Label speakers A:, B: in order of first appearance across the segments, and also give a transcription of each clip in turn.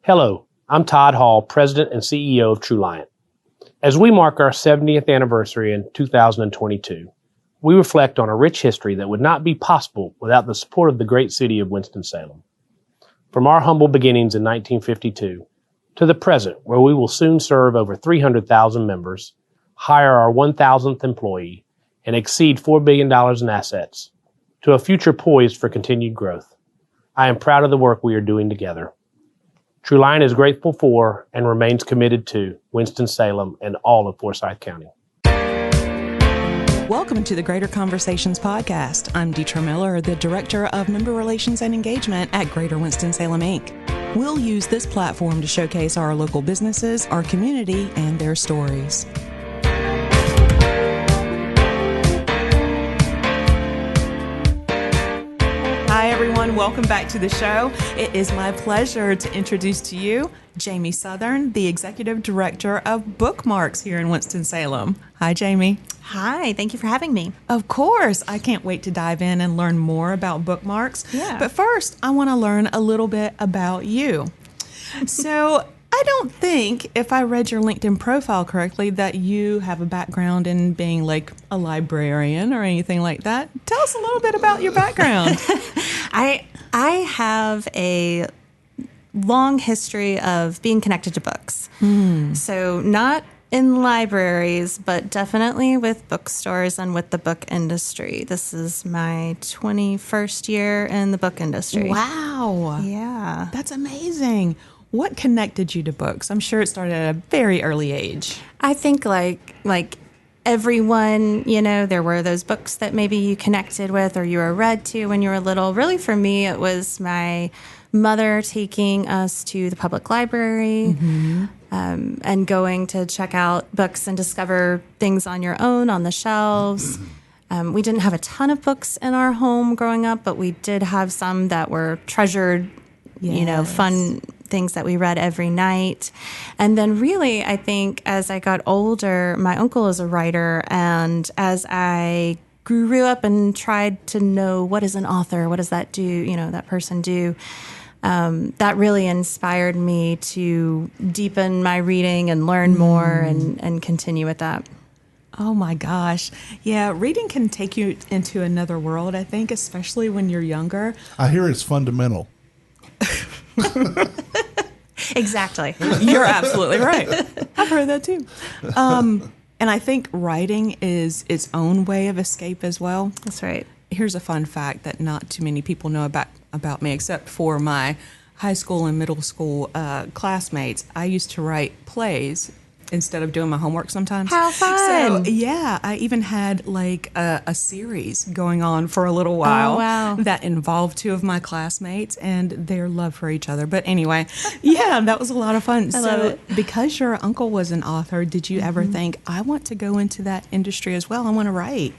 A: Hello, I'm Todd Hall, President and CEO of TrueLiant. As we mark our 70th anniversary in 2022, we reflect on a rich history that would not be possible without the support of the great city of Winston-Salem. From our humble beginnings in 1952 to the present, where we will soon serve over 300,000 members, hire our 1,000th employee, and exceed $4 billion in assets, to a future poised for continued growth. I am proud of the work we are doing together. TrueLiant is grateful for and remains committed to Winston-Salem and all of Forsyth County.
B: Welcome to the Greater Conversations podcast. I'm Deetra Miller, the Director of Member Relations and Engagement at Greater Winston-Salem, Inc. We'll use this platform to showcase our local businesses, our community, and their stories. Hi, everyone. Welcome back to the show. It is my pleasure to introduce to you Jamie Southern, the Executive Director of Bookmarks here in Winston-Salem. Hi, Jamie.
C: Hi, thank you for having me.
B: Of course. I can't wait to dive in and learn more about Bookmarks.
C: Yeah.
B: But first, I want to learn a little bit about you. So I don't think, if I read your LinkedIn profile correctly, that you have a background in being like a librarian or anything like that. Tell us a little bit about your background.
C: I have a long history of being connected to books. So not in libraries, but definitely with bookstores and with the book industry. This is my 21st year in the book industry.
B: Wow.
C: Yeah.
B: That's amazing. What connected you to books? I'm sure it started at a very early age.
C: I think like everyone, there were those books that maybe you connected with or you were read to when you were little. Really, for me, it was my mother taking us to the public library and going to check out books and discover things on your own on the shelves. We didn't have a ton of books in our home growing up, but we did have some that were treasured, fun things that we read every night. And then really, I think as I got older, my uncle is a writer, and as I grew up and tried to know what is an author, what does that do, that person do, that really inspired me to deepen my reading and learn more and continue with that.
B: Oh my gosh. Yeah, reading can take you into another world, I think, especially when you're younger.
D: I hear it's fundamental.
C: Exactly.
B: You're absolutely right. I've heard that too. And I think writing is its own way of escape as well.
C: That's right.
B: Here's a fun fact that not too many people know about me, except for my high school and middle school classmates. I used to write plays instead of doing my homework sometimes.
C: How fun!
B: So, yeah, I even had like a series going on for a little while that involved two of my classmates and their love for each other. But anyway, yeah, that was a lot of fun.
C: I love it.
B: Because your uncle was an author, did you ever think, I want to go into that industry as well? I want to write.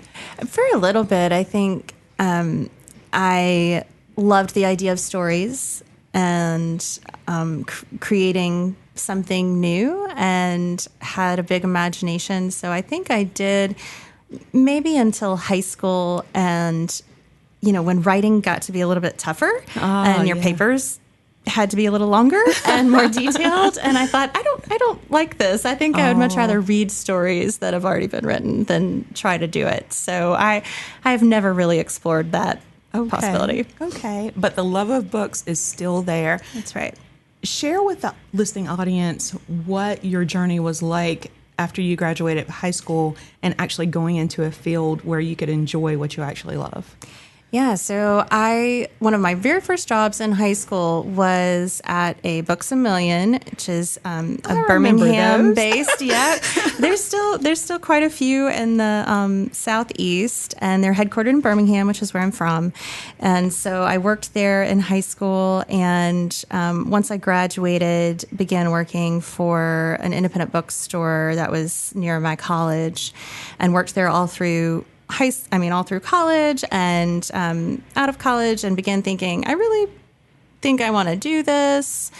C: For a little bit, I think I loved the idea of stories and creating something new and had a big imagination. So I think I did maybe until high school, and when writing got to be a little bit tougher and your papers had to be a little longer and more detailed, and I thought, I don't like this. I think I would much rather read stories that have already been written than try to do it. So I've never really explored that possibility.
B: Okay, but the love of books is still there.
C: That's right.
B: Share with the listening audience what your journey was like after you graduated high school and actually going into a field where you could enjoy what you actually love.
C: Yeah, so one of my very first jobs in high school was at a Books A Million, which is a Birmingham-based. Yeah, there's still quite a few in the southeast, and they're headquartered in Birmingham, which is where I'm from. And so I worked there in high school, and once I graduated, began working for an independent bookstore that was near my college, and worked there all through all through college and out of college, and began thinking, I really think I want to do this.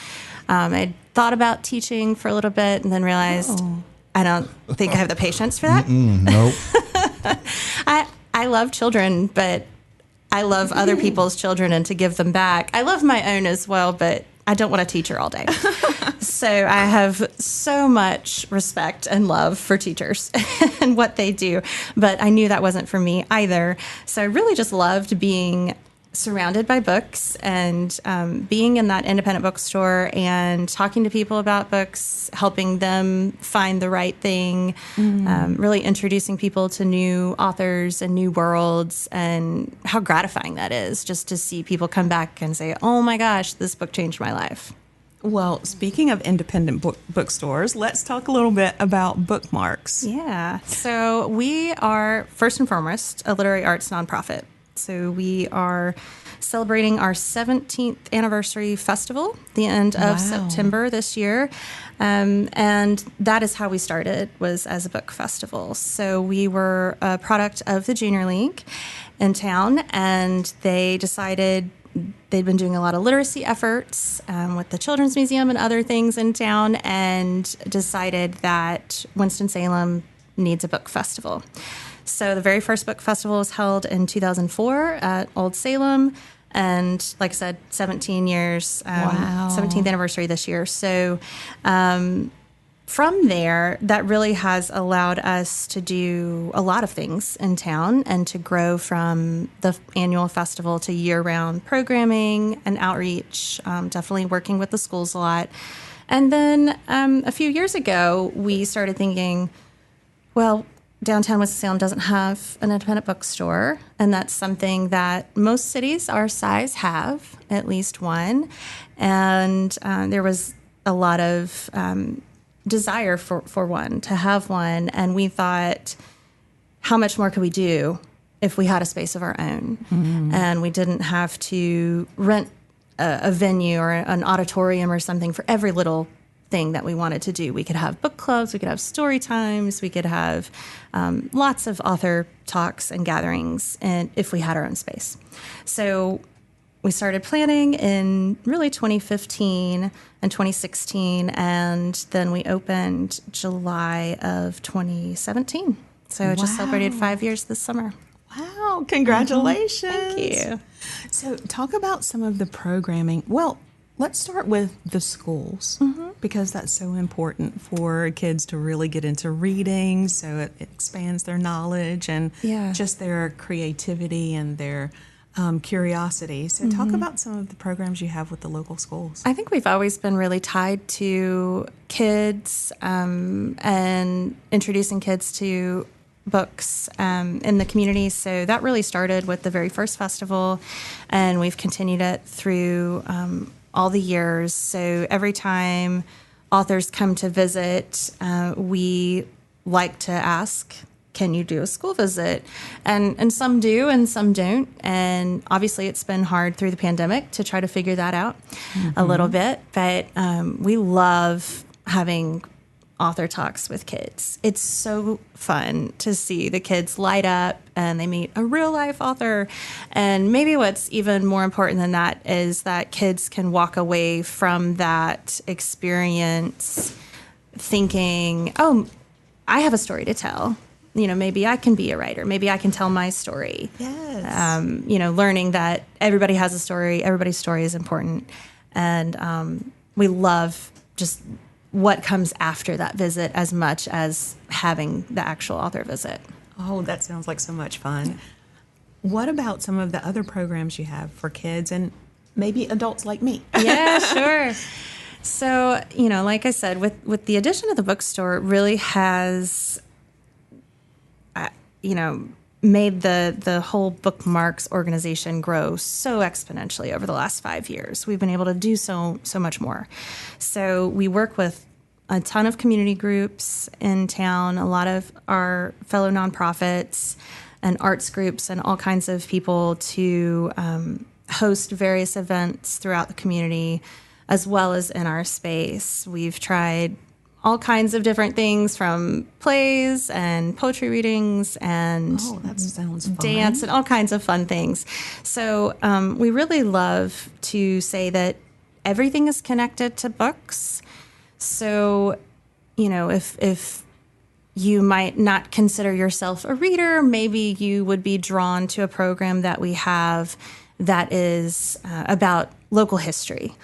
C: I thought about teaching for a little bit and then realized I don't think I have the patience for that.
D: Nope.
C: I love children, but I love other people's children and to give them back. I love my own as well, but I don't want to teacher all day. So I have so much respect and love for teachers and what they do. But I knew that wasn't for me either. So I really just loved being surrounded by books and being in that independent bookstore and talking to people about books, helping them find the right thing, really introducing people to new authors and new worlds, and how gratifying that is just to see people come back and say, oh my gosh, this book changed my life.
B: Well, speaking of independent bookstores, let's talk a little bit about Bookmarks.
C: Yeah. So we are, first and foremost, a literary arts nonprofit. So we are celebrating our 17th anniversary festival, the end of September this year. And that is how we started, was as a book festival. So we were a product of the Junior League in town, and they decided they'd been doing a lot of literacy efforts with the Children's Museum and other things in town, and decided that Winston-Salem needs a book festival. So the very first book festival was held in 2004 at Old Salem. And like I said, 17 years, 17th anniversary this year. So from there, that really has allowed us to do a lot of things in town and to grow from the annual festival to year-round programming and outreach, definitely working with the schools a lot. And then a few years ago, we started thinking, well, downtown Winston-Salem doesn't have an independent bookstore, and that's something that most cities our size have, at least one. And there was a lot of desire for one, to have one. And we thought, how much more could we do if we had a space of our own? And we didn't have to rent a venue or an auditorium or something for every little thing that we wanted to do. We could have book clubs, we could have story times, we could have lots of author talks and gatherings, and if we had our own space. So we started planning in really 2015 and 2016, and then we opened July of 2017. So it just celebrated 5 years this summer.
B: Wow, congratulations.
C: Thank you.
B: So talk about some of the programming. Well, let's start with the schools, because that's so important for kids to really get into reading, so it expands their knowledge and just their creativity and their curiosity. So talk about some of the programs you have with the local schools.
C: I think we've always been really tied to kids and introducing kids to books in the community. So that really started with the very first festival, and we've continued it through all the years. So every time authors come to visit, we like to ask, can you do a school visit? And some do and some don't. And obviously it's been hard through the pandemic to try to figure that out a little bit. But we love having author talks with kids. It's so fun to see the kids light up and they meet a real life author. And maybe what's even more important than that is that kids can walk away from that experience thinking, oh, I have a story to tell. You know, maybe I can be a writer. Maybe I can tell my story.
B: Yes.
C: You know, learning that everybody has a story. Everybody's story is important. And we love just what comes after that visit as much as having the actual author visit.
B: Oh, that sounds like so much fun. What about some of the other programs you have for kids and maybe adults like me?
C: Yeah, sure. So, you know, like I said, with the addition of the bookstore, it really has, made the whole Bookmarks organization grow so exponentially over the last 5 years. We've been able to do so much more. So we work with a ton of community groups in town, a lot of our fellow nonprofits and arts groups and all kinds of people to host various events throughout the community, as well as in our space. We've tried all kinds of different things, from plays and poetry readings and
B: that sounds fun.
C: Dance and all kinds of fun things. So we really love to say that everything is connected to books. So, you know, if you might not consider yourself a reader, maybe you would be drawn to a program that we have that is about local history.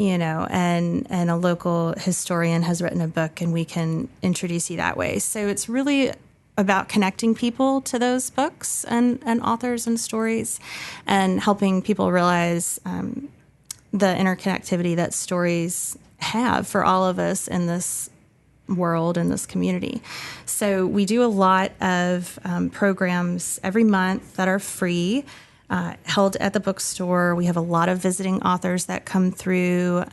C: and a local historian has written a book and we can introduce you that way. So it's really about connecting people to those books and authors and stories, and helping people realize the interconnectivity that stories have for all of us in this world, in this community. So we do a lot of programs every month that are free, held at the bookstore. We have a lot of visiting authors that come through,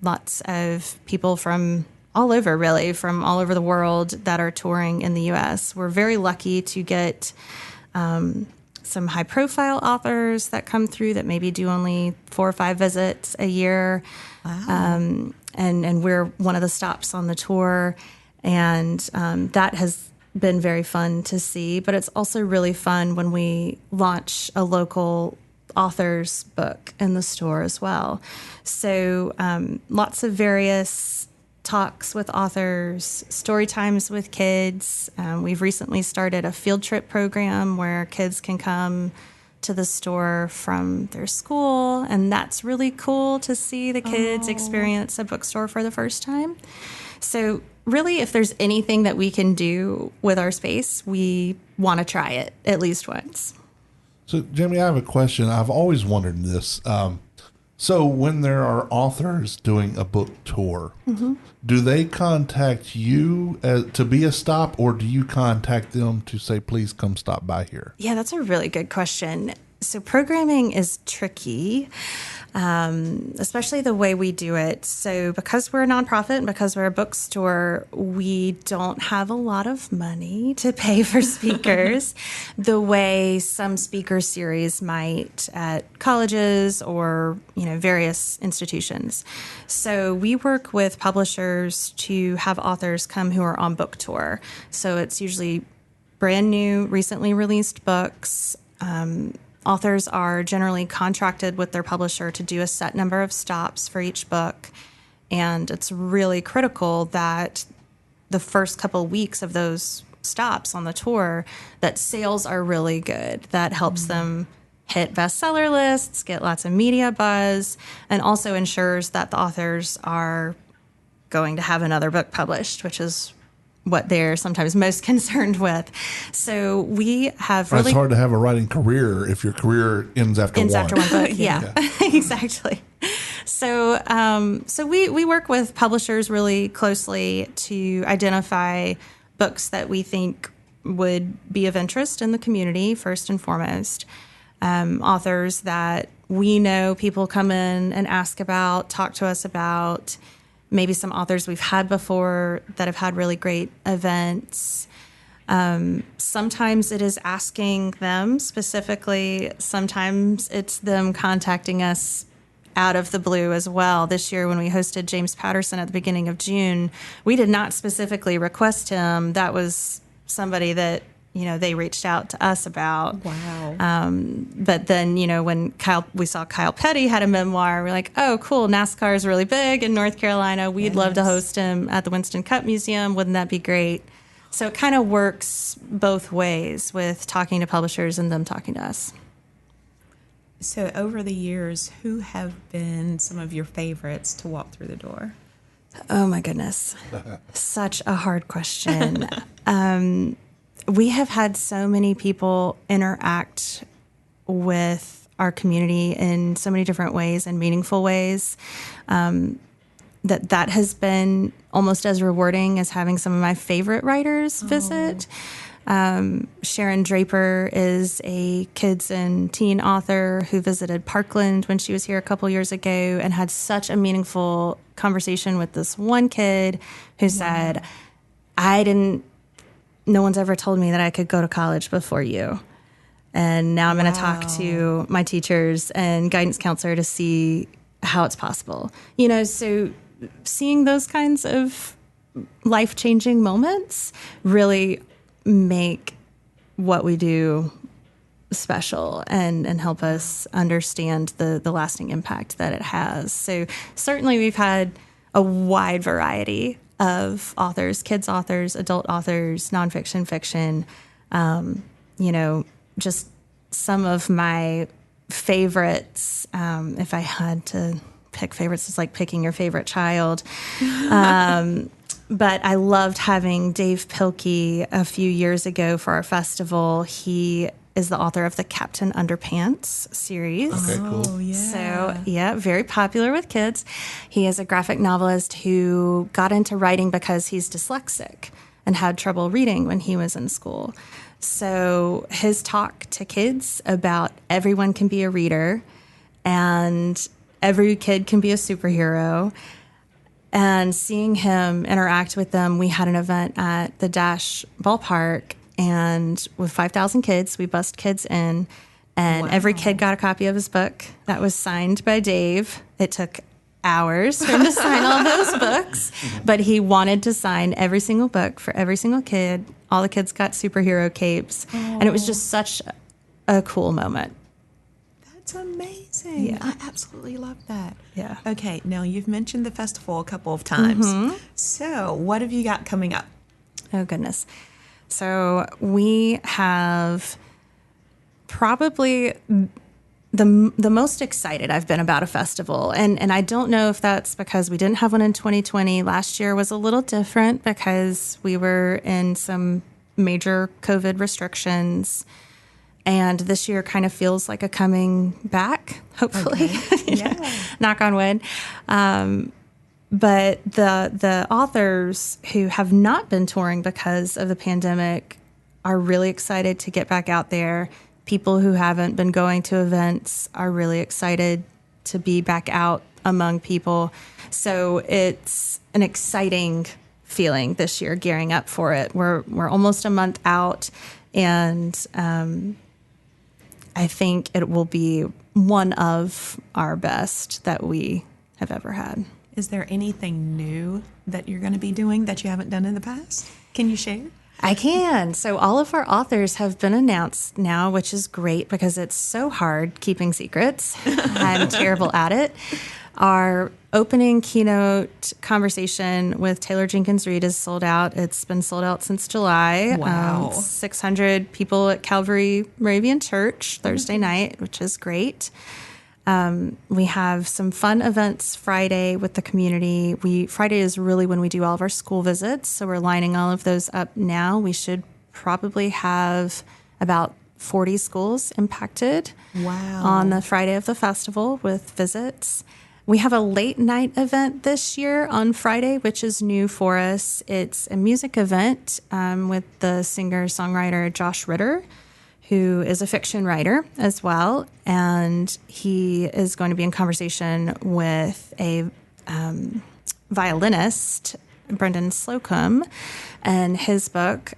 C: lots of people from all over, really, from all over the world that are touring in the U.S. We're very lucky to get some high-profile authors that come through that maybe do only 4 or 5 visits a year. Wow. And we're one of the stops on the tour, and that has been very fun to see. But it's also really fun when we launch a local author's book in the store as well. So lots of various talks with authors, story times with kids. We've recently started a field trip program where kids can come to the store from their school, and that's really cool to see the kids experience a bookstore for the first time. So really, if there's anything that we can do with our space, we want to try it at least once.
D: So, Jamie, I have a question. I've always wondered this. So when there are authors doing a book tour, do they contact you to be a stop, or do you contact them to say, please come stop by here? Yeah,
C: that's a really good question. So programming is tricky, especially the way we do it. So because we're a nonprofit and because we're a bookstore, we don't have a lot of money to pay for speakers the way some speaker series might at colleges or, various institutions. So we work with publishers to have authors come who are on book tour. So it's usually brand new, recently released books. Authors are generally contracted with their publisher to do a set number of stops for each book. And it's really critical that the first couple weeks of those stops on the tour, that sales are really good. That helps them hit bestseller lists, get lots of media buzz, and also ensures that the authors are going to have another book published, which is what they're sometimes most concerned with. So we have really...
D: It's hard to have a writing career if your career ends after one
C: book. Yeah. Exactly. So we work with publishers really closely to identify books that we think would be of interest in the community, first and foremost. Authors that we know people come in and ask about, talk to us about, maybe some authors we've had before that have had really great events. Sometimes it is asking them specifically. Sometimes it's them contacting us out of the blue as well. This year when we hosted James Patterson at the beginning of June, we did not specifically request him. That was somebody that, they reached out to us about.
B: Wow.
C: But then, when we saw Kyle Petty had a memoir, we're like, oh, cool, NASCAR is really big in North Carolina. We'd love to host him at the Winston Cup Museum. Wouldn't that be great? So it kind of works both ways with talking to publishers and them talking to us.
B: So over the years, who have been some of your favorites to walk through the door?
C: Oh, my goodness. Such a hard question. We have had so many people interact with our community in so many different ways and meaningful ways, that has been almost as rewarding as having some of my favorite writers visit. Sharon Draper is a kids and teen author who visited Parkland when she was here a couple years ago and had such a meaningful conversation with this one kid who said, no one's ever told me that I could go to college before you. And now I'm going to talk to my teachers and guidance counselor to see how it's possible. So seeing those kinds of life-changing moments really make what we do special and help us understand the lasting impact that it has. So certainly we've had a wide variety of authors, kids authors, adult authors, nonfiction, fiction. Just some of my favorites, if I had to pick favorites. It's like picking your favorite child. But I loved having Dave Pilkey a few years ago for our festival. He is the author of the Captain Underpants series.
D: Okay, cool.
B: Oh, yeah.
C: So, yeah, very popular with kids. He is a graphic novelist who got into writing because he's dyslexic and had trouble reading when he was in school. So his talk to kids about everyone can be a reader and every kid can be a superhero, and seeing him interact with them, we had an event at the Dash ballpark, and with 5,000 kids, we bussed kids in, and every kid got a copy of his book that was signed by Dave. It took hours for him to sign all those books, but he wanted to sign every single book for every single kid. All the kids got superhero capes, and it was just such a cool moment.
B: That's amazing.
C: Yeah.
B: I absolutely love that.
C: Yeah.
B: Okay, now you've mentioned the festival a couple of times.
C: Mm-hmm.
B: So, what have you got coming up?
C: Oh, goodness. So we have probably the most excited I've been about a festival. And I don't know if that's because we didn't have one in 2020. Last year was a little different because we were in some major COVID restrictions. And this year kind of feels like a coming back, hopefully.
B: Okay. Yeah.
C: Knock on wood. But the authors who have not been touring because of the pandemic are really excited to get back out there. People who haven't been going to events are really excited to be back out among people. So it's an exciting feeling this year, gearing up for it. We're almost a month out, and I think it will be one of our best that we have ever had.
B: Is there anything new that you're going to be doing that you haven't done in the past? Can you share?
C: I can. So all of our authors have been announced now, which is great because it's so hard keeping secrets. I'm terrible at it. Our opening keynote conversation with Taylor Jenkins Reid is sold out. It's been sold out since July.
B: Wow.
C: 600 people at Calvary Moravian Church Thursday night, which is great. We have some fun events Friday with the community. Friday is really when we do all of our school visits, so we're lining all of those up now. We should probably have about 40 schools impacted on the Friday of the festival with visits. We have a late night event this year on Friday, which is new for us. It's a music event with the singer-songwriter Josh Ritter, who is a fiction writer as well, and he is going to be in conversation with a violinist, Brendan Slocum, and his book.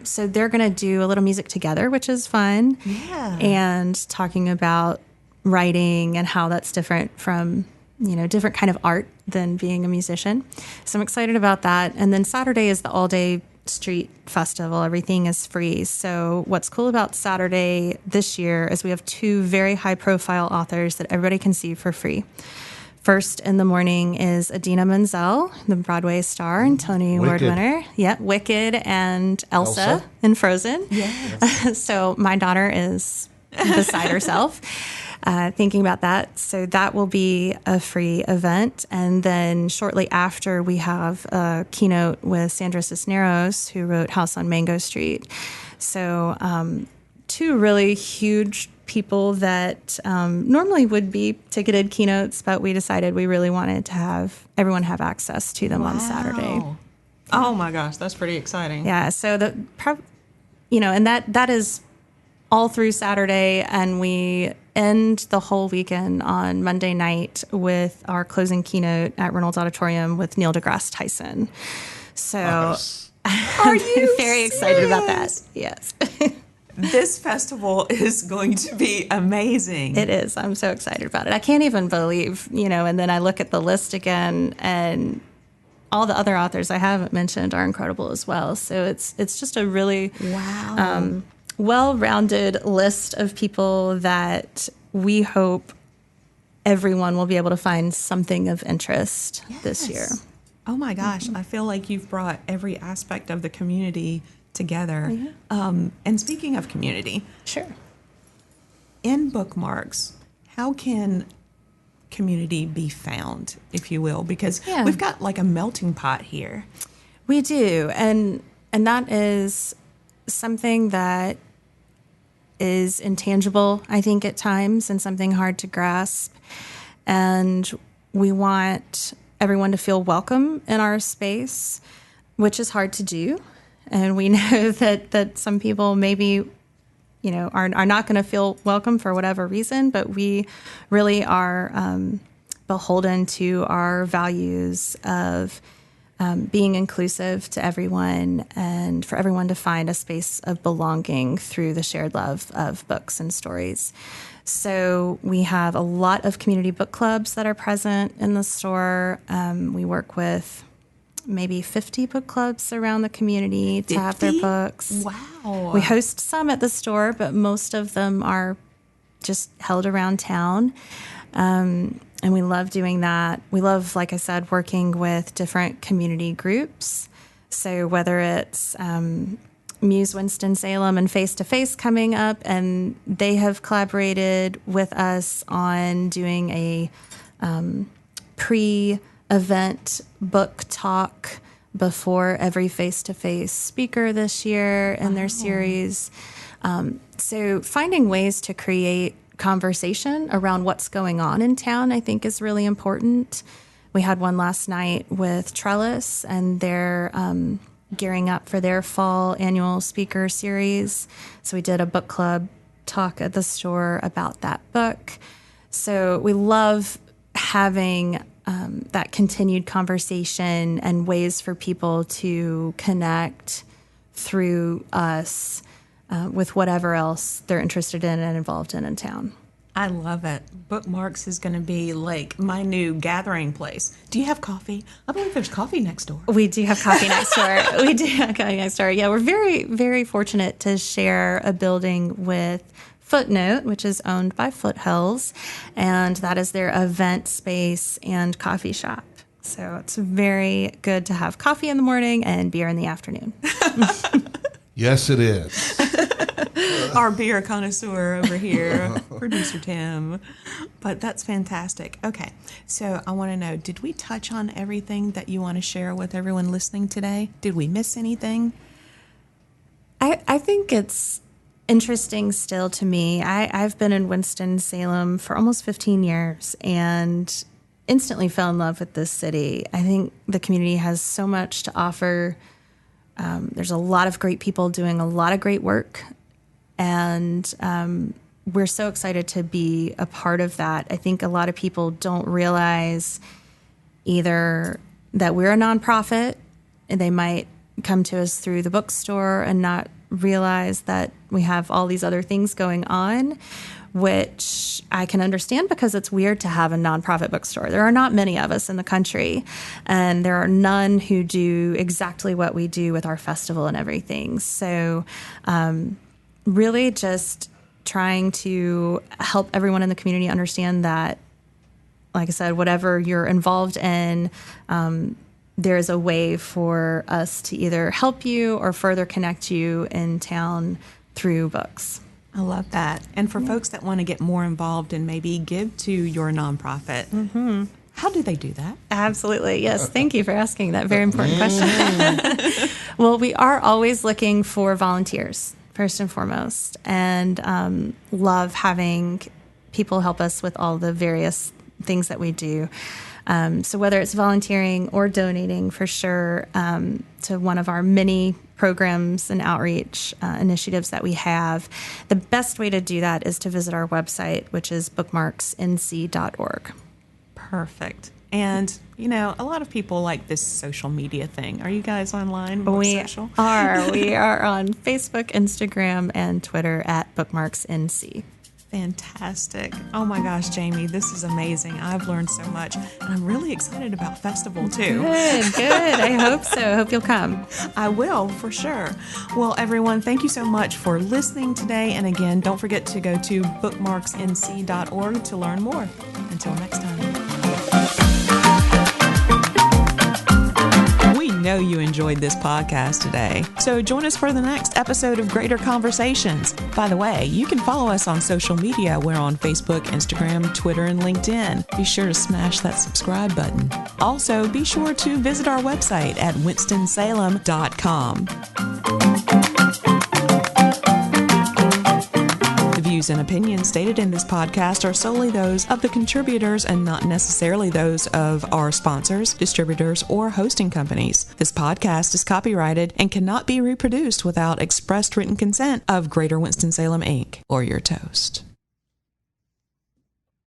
C: So they're going to do a little music together, which is fun.
B: Yeah.
C: And talking about writing and how that's different from, different kind of art than being a musician. So I'm excited about that. And then Saturday is the all-day street festival. Everything is free. So what's cool about Saturday this year is we have two very high-profile authors that everybody can see for free. First in the morning is Idina Menzel, the Broadway star and Tony Award winner. Yeah, Wicked and Elsa in Frozen.
B: Yeah.
C: So my daughter is beside herself thinking about that. So that will be a free event. And then shortly after, we have a keynote with Sandra Cisneros, who wrote House on Mango Street. So two really huge people that normally would be ticketed keynotes, but we decided we really wanted to have everyone have access to them on Saturday.
B: Oh my gosh, that's pretty exciting.
C: Yeah, so and that is all through Saturday, and we end the whole weekend on Monday night with our closing keynote at Reynolds Auditorium with Neil deGrasse Tyson. So
B: Are you
C: very excited about that? Yes.
B: This festival is going to be amazing.
C: It is. I'm so excited about it. I can't even believe, and then I look at the list again, and all the other authors I haven't mentioned are incredible as well. So it's just a really well-rounded list of people that we hope everyone will be able to find something of interest this year.
B: Oh my gosh, I feel like you've brought every aspect of the community together. And speaking of community,
C: Sure.
B: in Bookmarks, how can community be found, if you will? Because
C: Yeah.
B: we've got like a melting pot here.
C: We do, and that is something that is intangible, I think, at times, and something hard to grasp. And we want everyone to feel welcome in our space, which is hard to do. And we know that some people maybe, are not going to feel welcome for whatever reason, but we really are beholden to our values of being inclusive to everyone and for everyone to find a space of belonging through the shared love of books and stories. So we have a lot of community book clubs that are present in the store. We work with maybe 50 book clubs around the community to have their
B: 50?
C: books.
B: Wow.
C: We host some at the store, but most of them are just held around town. And we love doing that. We love, like I said, working with different community groups. So whether it's Muse Winston-Salem and Face to Face coming up, and they have collaborated with us on doing a pre-event book talk before every face-to-face speaker this year in their series. So finding ways to create conversation around what's going on in town, I think, is really important. We had one last night with Trellis, and they're gearing up for their fall annual speaker series. So we did a book club talk at the store about that book. So we love having that continued conversation and ways for people to connect through us with whatever else they're interested in and involved in town.
B: I love it. Bookmarks is going to be like my new gathering place. Do you have coffee? I believe there's coffee next door.
C: We do have coffee next door. We do have coffee next door. Yeah, we're very, very fortunate to share a building with Footnote, which is owned by Foothills, and that is their event space and coffee shop. So it's very good to have coffee in the morning and beer in the afternoon.
D: Yes, it is.
B: Our beer connoisseur over here, producer Tim. But that's fantastic. Okay, so I want to know, did we touch on everything that you want to share with everyone listening today? Did we miss anything?
C: I think it's interesting still to me. I've been in Winston-Salem for almost 15 years and instantly fell in love with this city. I think the community has so much to offer. There's a lot of great people doing a lot of great work, and we're so excited to be a part of that. I think a lot of people don't realize either that we're a nonprofit, and they might come to us through the bookstore and not realize that we have all these other things going on, which I can understand because it's weird to have a nonprofit bookstore. There are not many of us in the country, and there are none who do exactly what we do with our festival and everything. So really just trying to help everyone in the community understand that, like I said, whatever you're involved in, there's a way for us to either help you or further connect you in town through books.
B: I love that. And for folks that want to get more involved and maybe give to your nonprofit, how do they do that?
C: Absolutely. Yes. Thank you for asking that very important question. Well, we are always looking for volunteers, first and foremost, and love having people help us with all the various things that we do. So whether it's volunteering or donating, for sure, to one of our many programs and outreach initiatives that we have, the best way to do that is to visit our website, which is bookmarksnc.org.
B: Perfect. And, you know, a lot of people like this social media thing. Are you guys online?
C: We
B: social?
C: are. We are on Facebook, Instagram, and Twitter at bookmarksnc.
B: Fantastic. Oh my gosh, Jamie, this is amazing. I've learned so much, and I'm really excited about Festival too.
C: Good. I hope so. I hope you'll come.
B: I will, for sure. Well, everyone, thank you so much for listening today. And again, don't forget to go to bookmarksnc.org to learn more. Until next time. We know know you enjoyed this podcast today. So join us for the next episode of Greater Conversations. By the way, you can follow us on social media. We're on Facebook, Instagram, Twitter, and LinkedIn. Be sure to smash that subscribe button. Also, be sure to visit our website at winstonsalem.com. The views and opinions stated in this podcast are solely those of the contributors and not necessarily those of our sponsors, distributors, or hosting companies. This podcast is copyrighted and cannot be reproduced without expressed written consent of Greater Winston-Salem, Inc. or your toast.